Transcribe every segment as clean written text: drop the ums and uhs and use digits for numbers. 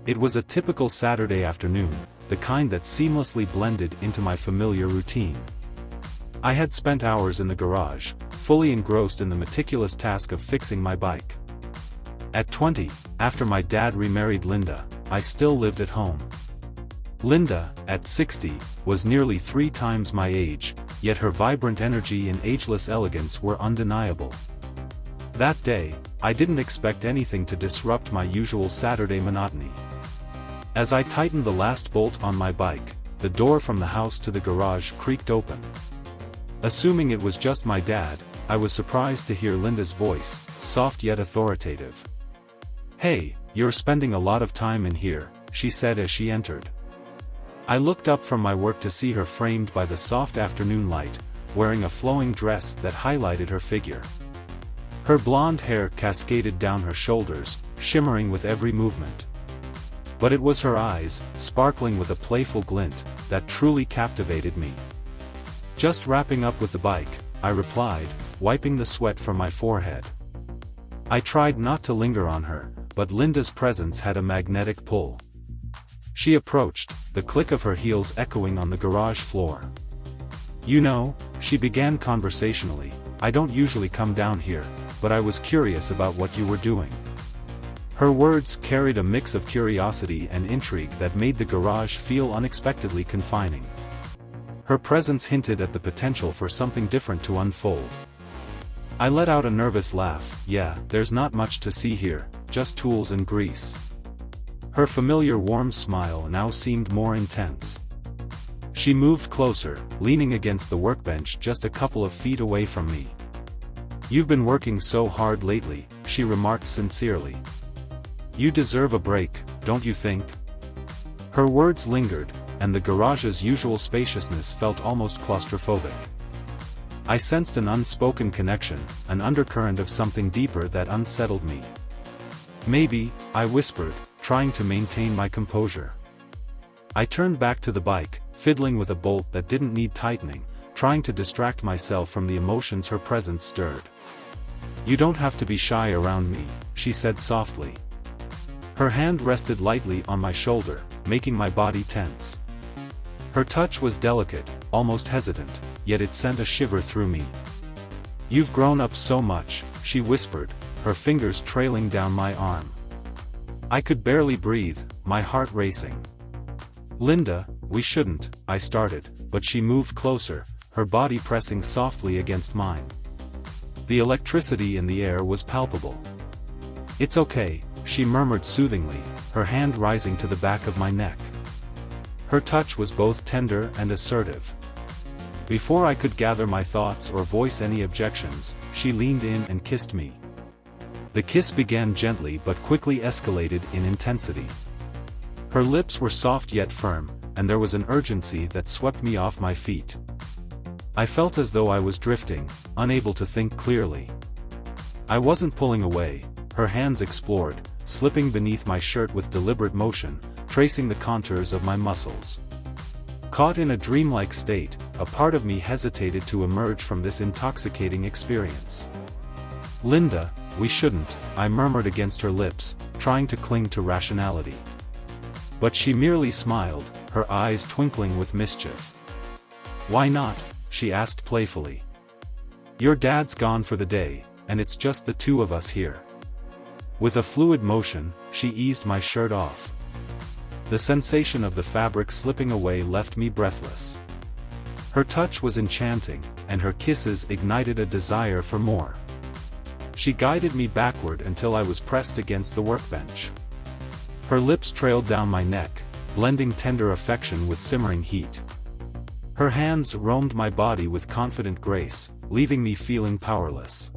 It was a typical Saturday afternoon, the kind that seamlessly blended into my familiar routine. I had spent hours in the garage, fully engrossed in the meticulous task of fixing my bike. At 20, after my dad remarried Linda, I still lived at home. Linda, at 60, was nearly 3 times my age, yet her vibrant energy and ageless elegance were undeniable. That day, I didn't expect anything to disrupt my usual Saturday monotony. As I tightened the last bolt on my bike, the door from the house to the garage creaked open. Assuming it was just my dad, I was surprised to hear Linda's voice, soft yet authoritative. "Hey, you're spending a lot of time in here," she said as she entered. I looked up from my work to see her framed by the soft afternoon light, wearing a flowing dress that highlighted her figure. Her blonde hair cascaded down her shoulders, shimmering with every movement. But it was her eyes, sparkling with a playful glint, that truly captivated me. "Just wrapping up with the bike," I replied, wiping the sweat from my forehead. I tried not to linger on her, but Linda's presence had a magnetic pull. She approached, the click of her heels echoing on the garage floor. "You know," she began conversationally, "I don't usually come down here, but I was curious about what you were doing." Her words carried a mix of curiosity and intrigue that made the garage feel unexpectedly confining. Her presence hinted at the potential for something different to unfold. I let out a nervous laugh. "Yeah, there's not much to see here, just tools and grease." Her familiar warm smile now seemed more intense. She moved closer, leaning against the workbench just a couple of feet away from me. "You've been working so hard lately," she remarked sincerely. "You deserve a break, don't you think?" Her words lingered, and the garage's usual spaciousness felt almost claustrophobic. I sensed an unspoken connection, an undercurrent of something deeper that unsettled me. "Maybe," I whispered, trying to maintain my composure. I turned back to the bike, fiddling with a bolt that didn't need tightening, trying to distract myself from the emotions her presence stirred. "You don't have to be shy around me," she said softly. Her hand rested lightly on my shoulder, making my body tense. Her touch was delicate, almost hesitant, yet it sent a shiver through me. "You've grown up so much," she whispered, her fingers trailing down my arm. I could barely breathe, my heart racing. "Linda, we shouldn't," I started, but she moved closer, her body pressing softly against mine. The electricity in the air was palpable. "It's okay," she murmured soothingly, her hand rising to the back of my neck. Her touch was both tender and assertive. Before I could gather my thoughts or voice any objections, she leaned in and kissed me. The kiss began gently but quickly escalated in intensity. Her lips were soft yet firm, and there was an urgency that swept me off my feet. I felt as though I was drifting, unable to think clearly. I wasn't pulling away, her hands explored, slipping beneath my shirt with deliberate motion, tracing the contours of my muscles. Caught in a dreamlike state, a part of me hesitated to emerge from this intoxicating experience. "Linda, we shouldn't," I murmured against her lips, trying to cling to rationality. But she merely smiled, her eyes twinkling with mischief. "Why not?" she asked playfully. "Your dad's gone for the day, and it's just the two of us here." With a fluid motion, she eased my shirt off. The sensation of the fabric slipping away left me breathless. Her touch was enchanting, and her kisses ignited a desire for more. She guided me backward until I was pressed against the workbench. Her lips trailed down my neck, blending tender affection with simmering heat. Her hands roamed my body with confident grace, leaving me feeling powerless.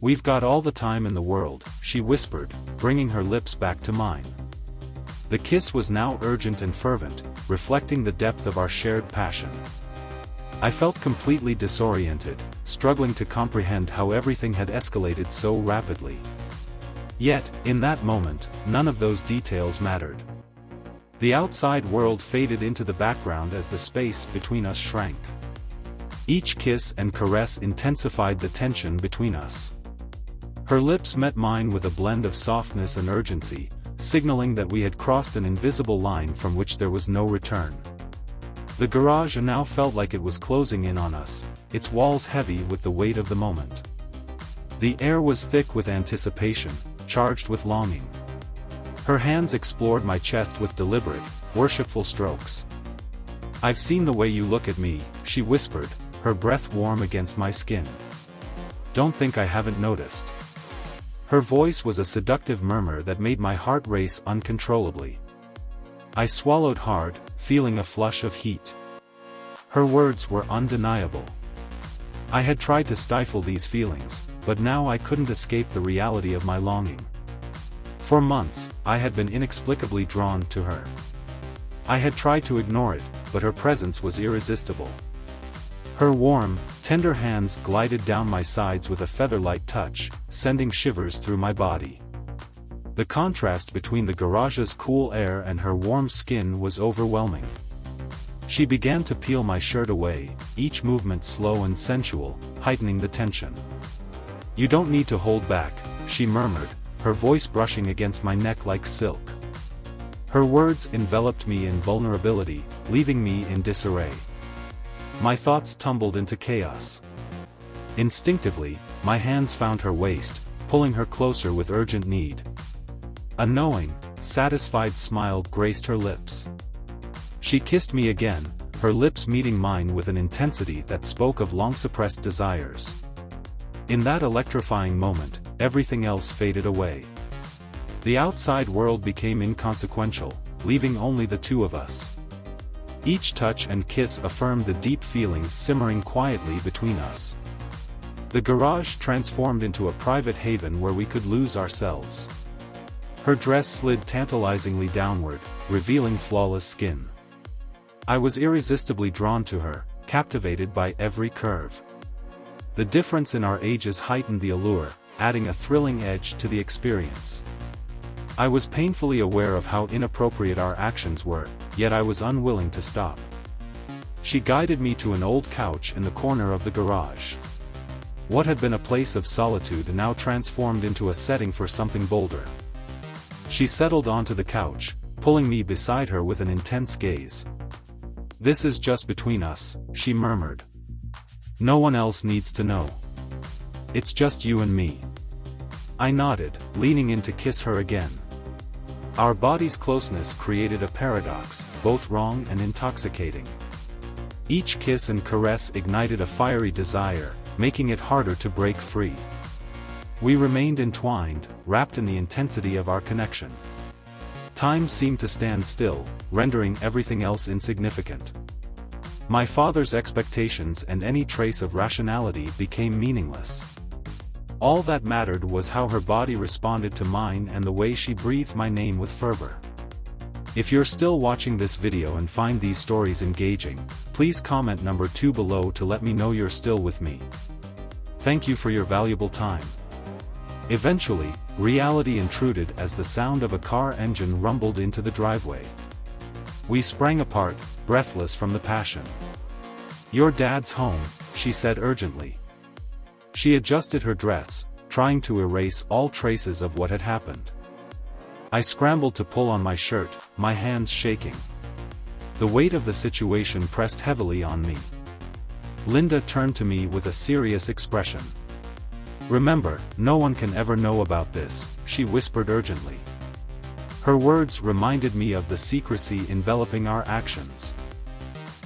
"We've got all the time in the world," she whispered, bringing her lips back to mine. The kiss was now urgent and fervent, reflecting the depth of our shared passion. I felt completely disoriented, struggling to comprehend how everything had escalated so rapidly. Yet, in that moment, none of those details mattered. The outside world faded into the background as the space between us shrank. Each kiss and caress intensified the tension between us. Her lips met mine with a blend of softness and urgency, signaling that we had crossed an invisible line from which there was no return. The garage now felt like it was closing in on us, its walls heavy with the weight of the moment. The air was thick with anticipation, charged with longing. Her hands explored my chest with deliberate, worshipful strokes. "I've seen the way you look at me," she whispered, her breath warm against my skin. "Don't think I haven't noticed." Her voice was a seductive murmur that made my heart race uncontrollably. I swallowed hard, feeling a flush of heat. Her words were undeniable. I had tried to stifle these feelings, but now I couldn't escape the reality of my longing. For months, I had been inexplicably drawn to her. I had tried to ignore it, but her presence was irresistible. Her warm, tender hands glided down my sides with a feather-light touch, sending shivers through my body. The contrast between the garage's cool air and her warm skin was overwhelming. She began to peel my shirt away, each movement slow and sensual, heightening the tension. "You don't need to hold back," she murmured, her voice brushing against my neck like silk. Her words enveloped me in vulnerability, leaving me in disarray. My thoughts tumbled into chaos. Instinctively, my hands found her waist, pulling her closer with urgent need. A knowing, satisfied smile graced her lips. She kissed me again, her lips meeting mine with an intensity that spoke of long-suppressed desires. In that electrifying moment, everything else faded away. The outside world became inconsequential, leaving only the two of us. Each touch and kiss affirmed the deep feelings simmering quietly between us. The garage transformed into a private haven where we could lose ourselves. Her dress slid tantalizingly downward, revealing flawless skin. I was irresistibly drawn to her, captivated by every curve. The difference in our ages heightened the allure, adding a thrilling edge to the experience. I was painfully aware of how inappropriate our actions were, yet I was unwilling to stop. She guided me to an old couch in the corner of the garage. What had been a place of solitude now transformed into a setting for something bolder. She settled onto the couch, pulling me beside her with an intense gaze. "This is just between us," she murmured. "No one else needs to know. It's just you and me." I nodded, leaning in to kiss her again. Our bodies' closeness created a paradox, both wrong and intoxicating. Each kiss and caress ignited a fiery desire, making it harder to break free. We remained entwined, wrapped in the intensity of our connection. Time seemed to stand still, rendering everything else insignificant. My father's expectations and any trace of rationality became meaningless. All that mattered was how her body responded to mine and the way she breathed my name with fervor. If you're still watching this video and find these stories engaging, please comment number 2 below to let me know you're still with me. Thank you for your valuable time. Eventually, reality intruded as the sound of a car engine rumbled into the driveway. We sprang apart, breathless from the passion. "Your dad's home," she said urgently. She adjusted her dress, trying to erase all traces of what had happened. I scrambled to pull on my shirt, my hands shaking. The weight of the situation pressed heavily on me. Linda turned to me with a serious expression. "Remember, no one can ever know about this," she whispered urgently. Her words reminded me of the secrecy enveloping our actions.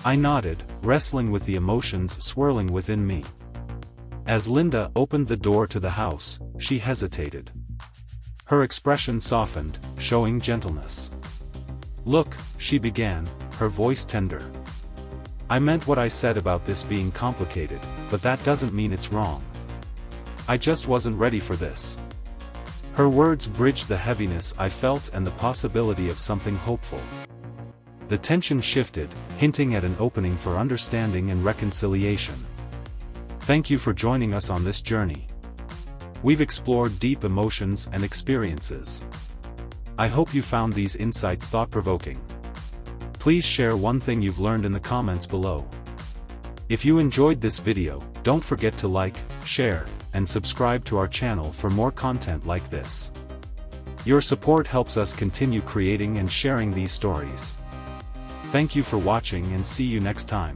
I nodded, wrestling with the emotions swirling within me. As Linda opened the door to the house, she hesitated. Her expression softened, showing gentleness. "Look," she began, her voice tender. "I meant what I said about this being complicated, but that doesn't mean it's wrong. I just wasn't ready for this." Her words bridged the heaviness I felt and the possibility of something hopeful. The tension shifted, hinting at an opening for understanding and reconciliation. Thank you for joining us on this journey. We've explored deep emotions and experiences. I hope you found these insights thought-provoking. Please share one thing you've learned in the comments below. If you enjoyed this video, don't forget to like, share, and subscribe to our channel for more content like this. Your support helps us continue creating and sharing these stories. Thank you for watching and see you next time.